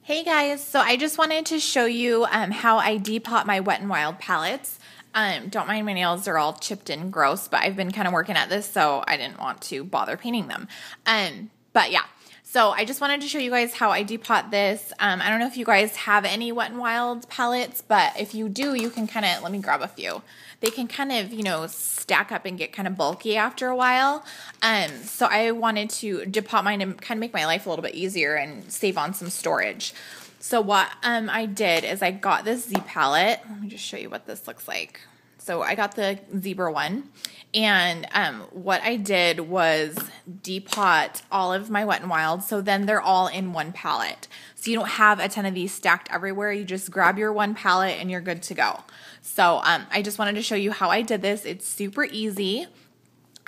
Hey guys, so I just wanted to show you how I depot my Wet n Wild palettes. Don't mind my nails, they're all chipped and gross, but I've been kind of working at this, so I didn't want to bother painting them. But yeah, so I just wanted to show you guys how I depot this. I don't know if you guys have any Wet n Wild palettes, but if you do, you can kind of, let me grab a few. They can kind of, you know, stack up and get kind of bulky after a while. So I wanted to depot mine and kind of make my life a little bit easier and save on some storage. So what I did is I got this Z palette. Let me just show you what this looks like. So I got the zebra one, and what I did was depot all of my Wet n Wild, so then they're all in one palette. So you don't have a ton of these stacked everywhere. You just grab your one palette and you're good to go. So I just wanted to show you how I did this. It's super easy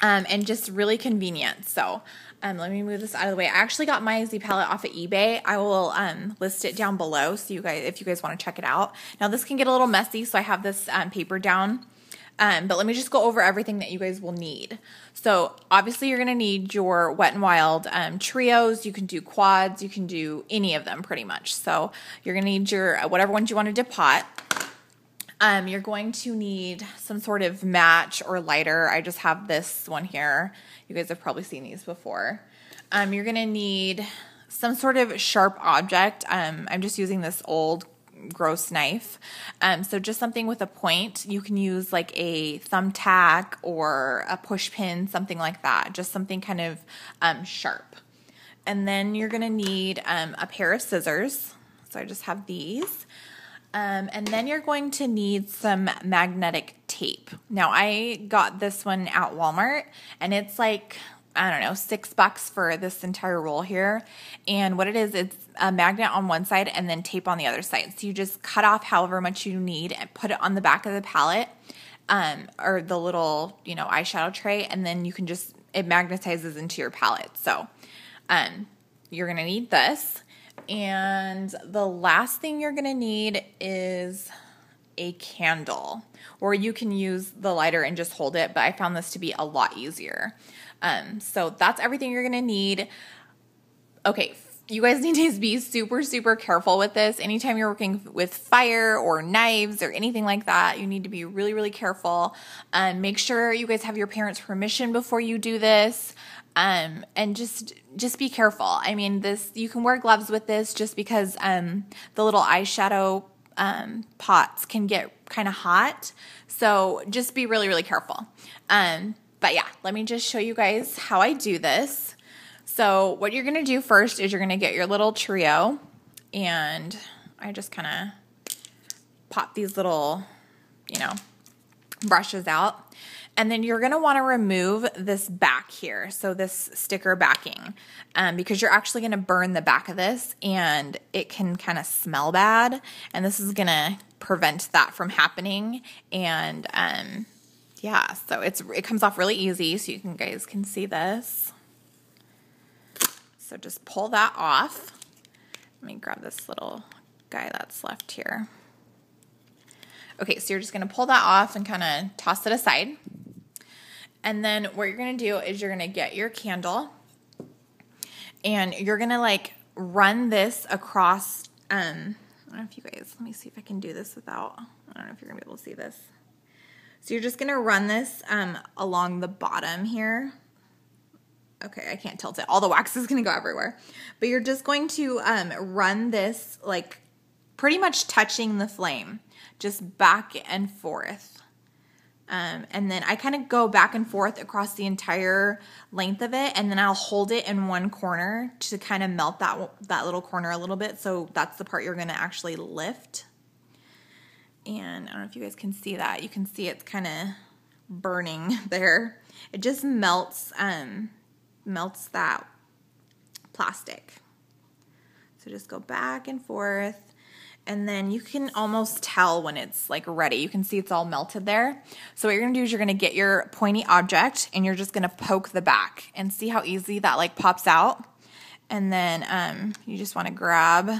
and just really convenient. So let me move this out of the way. I actually got my Z palette off of eBay. I will list it down below so you guys, if you guys want to check it out. Now this can get a little messy, so I have this paper down. But let me just go over everything that you guys will need. So obviously you're going to need your Wet n Wild trios. You can do quads. You can do any of them pretty much. So you're going to need your whatever ones you want to depot. You're going to need some sort of match or lighter. I just have this one here. You guys have probably seen these before. You're going to need some sort of sharp object. I'm just using this old gross knife. So just something with a point. You can use like a thumbtack or a push pin, something like that. Just something kind of sharp. And then you're going to need a pair of scissors. So I just have these. And then you're going to need some magnetic tape. Now I got this one at Walmart, and it's like, I don't know, $6 for this entire roll here. And what it is, it's a magnet on one side and then tape on the other side. So you just cut off however much you need and put it on the back of the palette, or the little, you know, eyeshadow tray, and then you can just, it magnetizes into your palette. So, you're gonna need this. And the last thing you're gonna need is a candle, or you can use the lighter and just hold it, but I found this to be a lot easier. So that's everything you're gonna need. Okay, you guys need to be super, super careful with this. Anytime you're working with fire or knives or anything like that, you need to be really, really careful. Make sure you guys have your parents' permission before you do this. And just be careful. I mean, this, you can wear gloves with this just because the little eyeshadow pots can get kind of hot. So just be really, really careful. But yeah, let me just show you guys how I do this. So what you're going to do first is you're going to get your little trio, and I just kind of pop these little, you know, brushes out. And then you're going to want to remove this back here, so this sticker backing, because you're actually going to burn the back of this, and it can kind of smell bad, and this is going to prevent that from happening. And yeah, so it comes off really easy, so you guys can see this. So just pull that off. Let me grab this little guy that's left here. Okay, so you're just going to pull that off and kind of toss it aside. And then what you're going to do is you're going to get your candle, and you're going to like run this across, I don't know if you guys, let me see if I can do this without, I don't know if you're going to be able to see this. So you're just going to run this along the bottom here. Okay, I can't tilt it. All the wax is going to go everywhere. But you're just going to run this like pretty much touching the flame, just back and forth. And then I kind of go back and forth across the entire length of it, and then I'll hold it in one corner to kind of melt that little corner a little bit. So that's the part you're going to actually lift. And I don't know if you guys can see that. You can see it's kind of burning there. It just melts that plastic. So just go back and forth. And then you can almost tell when it's like ready. You can see it's all melted there. So what you're going to do is you're going to get your pointy object, and you're just going to poke the back and see how easy that like pops out. And then you just want to grab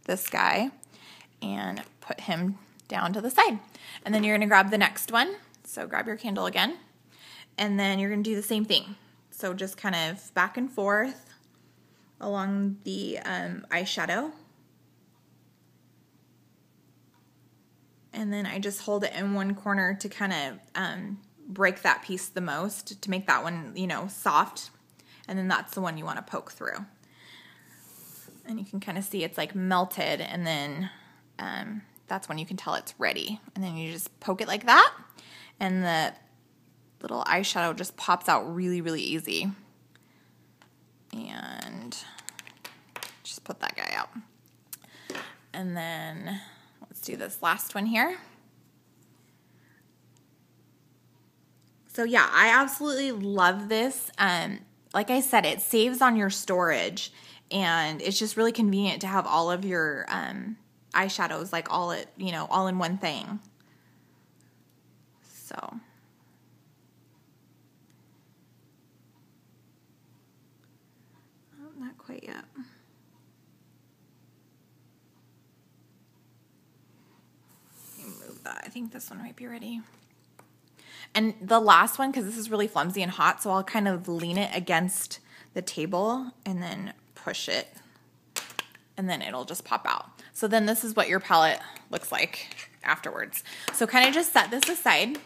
this guy and put him down to the side. And then you're going to grab the next one. So grab your candle again. And then you're going to do the same thing. So just kind of back and forth along the eyeshadow. And then I just hold it in one corner to kind of break that piece the most, to make that one, you know, soft. And then that's the one you want to poke through. And you can kind of see it's like melted, and then that's when you can tell it's ready. And then you just poke it like that, and the little eyeshadow just pops out really, really easy. And just put that guy out. And then let's do this last one here. So yeah, I absolutely love this. Like I said, it saves on your storage, and it's just really convenient to have all of your eyeshadows like all in one thing. So oh, not quite yet. Let me move that. I think this one might be ready. And the last one, because this is really flimsy and hot, so I'll kind of lean it against the table and then push it, and then it'll just pop out. So then this is what your palette looks like afterwards. So kind of just set this aside,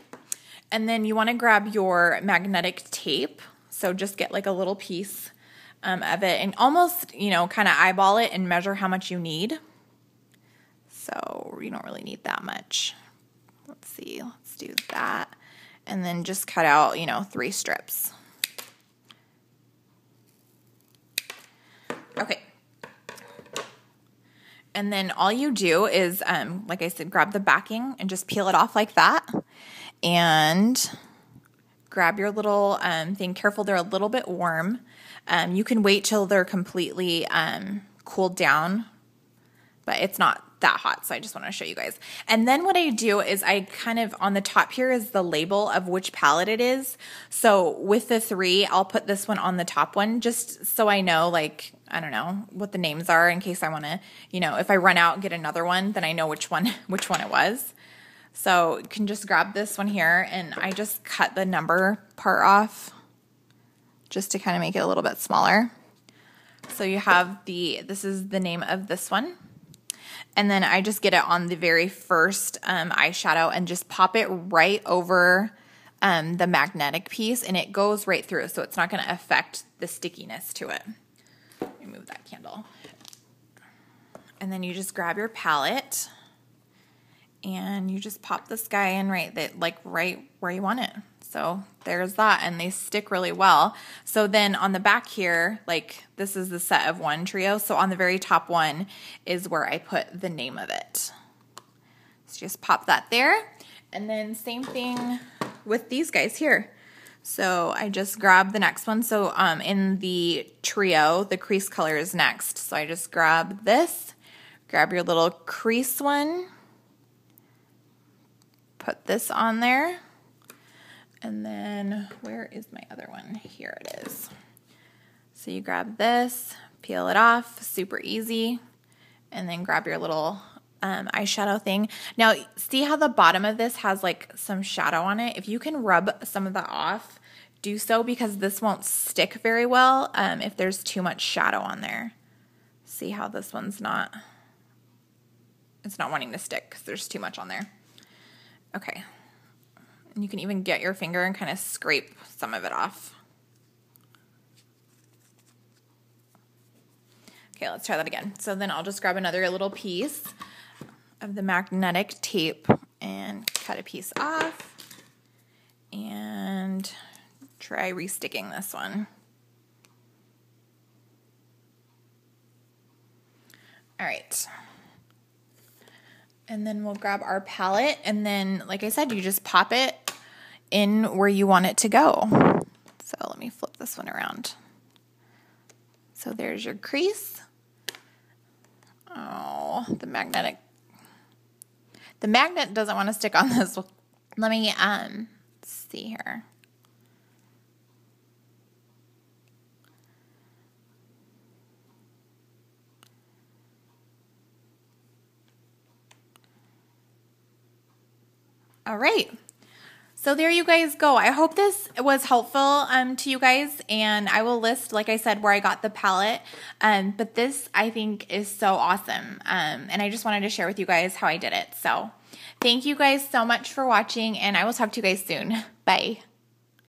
and then you want to grab your magnetic tape. So just get like a little piece of it, and almost, you know, kind of eyeball it and measure how much you need. So you don't really need that much. Let's see, let's do that. And then just cut out, you know, 3 strips. Okay. And then all you do is, like I said, grab the backing and just peel it off like that. And grab your little thing. Careful, they're a little bit warm. You can wait till they're completely cooled down, but it's not that hot, so I just want to show you guys. And then what I do is I kind of, on the top here is the label of which palette it is. So with the 3, I'll put this one on the top one, just so I know, like, I don't know what the names are, in case I want to, you know, if I run out and get another one, then I know which one it was. So you can just grab this one here, and I just cut the number part off just to kind of make it a little bit smaller. So you have this is the name of this one. And then I just get it on the very first eyeshadow and just pop it right over the magnetic piece, and it goes right through, so it's not going to affect the stickiness to it. Let me move that candle. And then you just grab your palette, and you just pop this guy in right where you want it. So there's that, and they stick really well. So then on the back here, like this is the set of 1 trio. So on the very top one is where I put the name of it. So just pop that there. And then same thing with these guys here. So I just grab the next one. So in the trio, the crease color is next. So I just grab this, grab your little crease one, put this on there. And then where is my other one? Here it is. So you grab this, peel it off, super easy, and then grab your little eyeshadow thing. Now, see how the bottom of this has like some shadow on it? If you can rub some of that off, do so, because this won't stick very well if there's too much shadow on there. See how this one's it's not wanting to stick because there's too much on there. Okay. And you can even get your finger and kind of scrape some of it off. Okay, let's try that again. So then I'll just grab another little piece of the magnetic tape and cut a piece off and try resticking this one. All right. And then we'll grab our palette, and then, like I said, you just pop it in where you want it to go. So let me flip this one around. So there's your crease. Oh, the magnet doesn't want to stick on this. Let me see here. All right. So there you guys go. I hope this was helpful to you guys, and I will list, like I said, where I got the palette. But this, I think, is so awesome, and I just wanted to share with you guys how I did it. So thank you guys so much for watching, and I will talk to you guys soon. Bye.